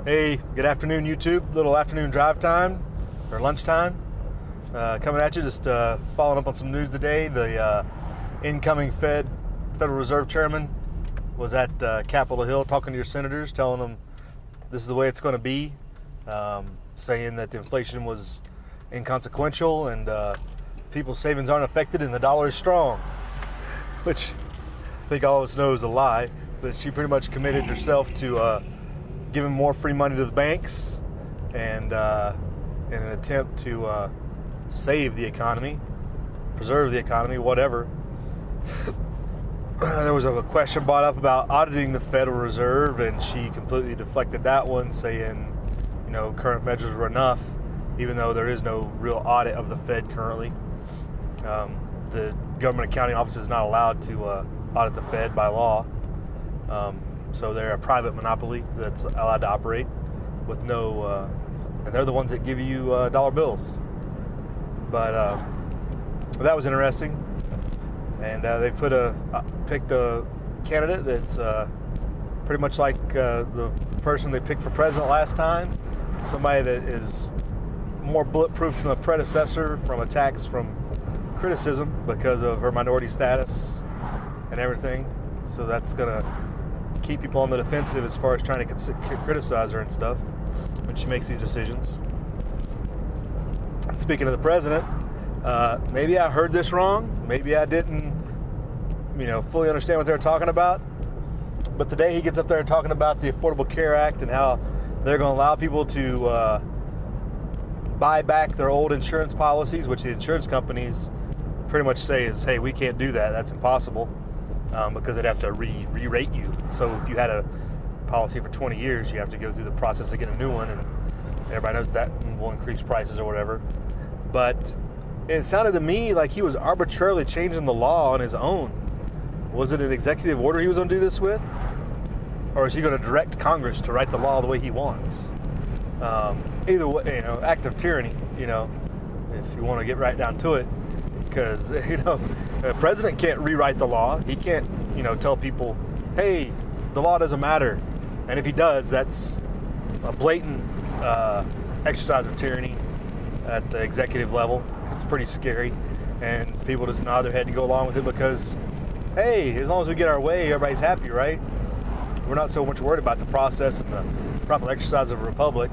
Hey, good afternoon, YouTube. Little afternoon drive time, or lunchtime. Coming at you, just following up on some news today. The incoming Federal Reserve Chairman was at Capitol Hill talking to your senators, telling them this is the way it's going to be, saying that the inflation was inconsequential and people's savings aren't affected and the dollar is strong, which I think all of us know is a lie, but she pretty much committed herself to giving more free money to the banks and in an attempt to save the economy, preserve the economy, whatever. There was a question brought up about auditing the Federal Reserve, and she completely deflected that one, saying, you know, current measures were enough, even though there is no real audit of the Fed currently. The government accounting office is not allowed to audit the Fed by law. So they're a private monopoly that's allowed to operate with no, and they're the ones that give you dollar bills. But that was interesting. And they picked a candidate that's pretty much like the person they picked for president last time. Somebody that is more bulletproof than the predecessor from attacks from criticism because of her minority status and everything. So that's going to keep people on the defensive as far as trying to criticize her and stuff when she makes these decisions. And speaking of the president, maybe I heard this wrong. Maybe I didn't, fully understand what they were talking about. But today he gets up there talking about the Affordable Care Act and how they're going to allow people to buy back their old insurance policies, which the insurance companies pretty much say is, hey, we can't do that. That's impossible. Because they'd have to re-rate you. So if you had a policy for 20 years, you have to go through the process of getting a new one, and everybody knows that will increase prices or whatever. But it sounded to me like he was arbitrarily changing the law on his own. Was it an executive order he was going to do this with? Or is he going to direct Congress to write the law the way he wants? Either way, act of tyranny, if you want to get right down to it. Because, the president can't rewrite the law. He can't, tell people, hey, the law doesn't matter. And if he does, that's a blatant exercise of tyranny at the executive level. It's pretty scary. And people just nod their head and go along with it because, hey, as long as we get our way, everybody's happy, right? We're not so much worried about the process and the proper exercise of a republic.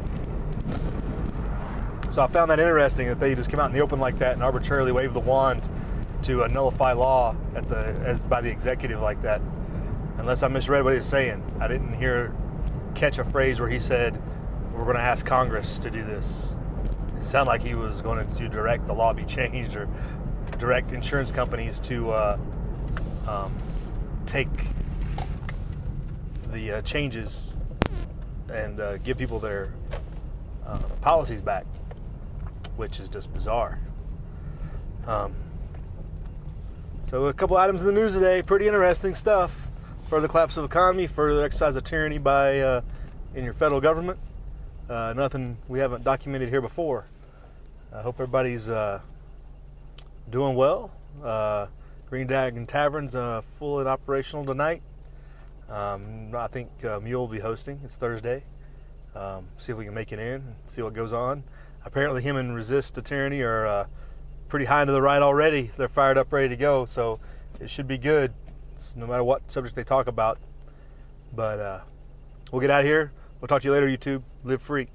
So I found that interesting that they just came out in the open like that and arbitrarily waved the wand to nullify law by the executive like that. Unless I misread what he was saying. I didn't catch a phrase where he said, we're going to ask Congress to do this. It sounded like he was going to direct the law be changed or direct insurance companies to take the changes and give people their policies back, which is just bizarre. So a couple items in the news today, pretty interesting stuff. Further collapse of economy, further exercise of tyranny by in your federal government. Nothing we haven't documented here before. I hope everybody's doing well. Green Dragon Tavern's full and operational tonight. I think Mule will be hosting. It's Thursday. See if we can make it in, see what goes on. Apparently him and Resist the Tyranny are pretty high into the right already. They're fired up, ready to go, so it should be good no matter what subject they talk about. But we'll get out of here. We'll talk to you later, YouTube. Live free.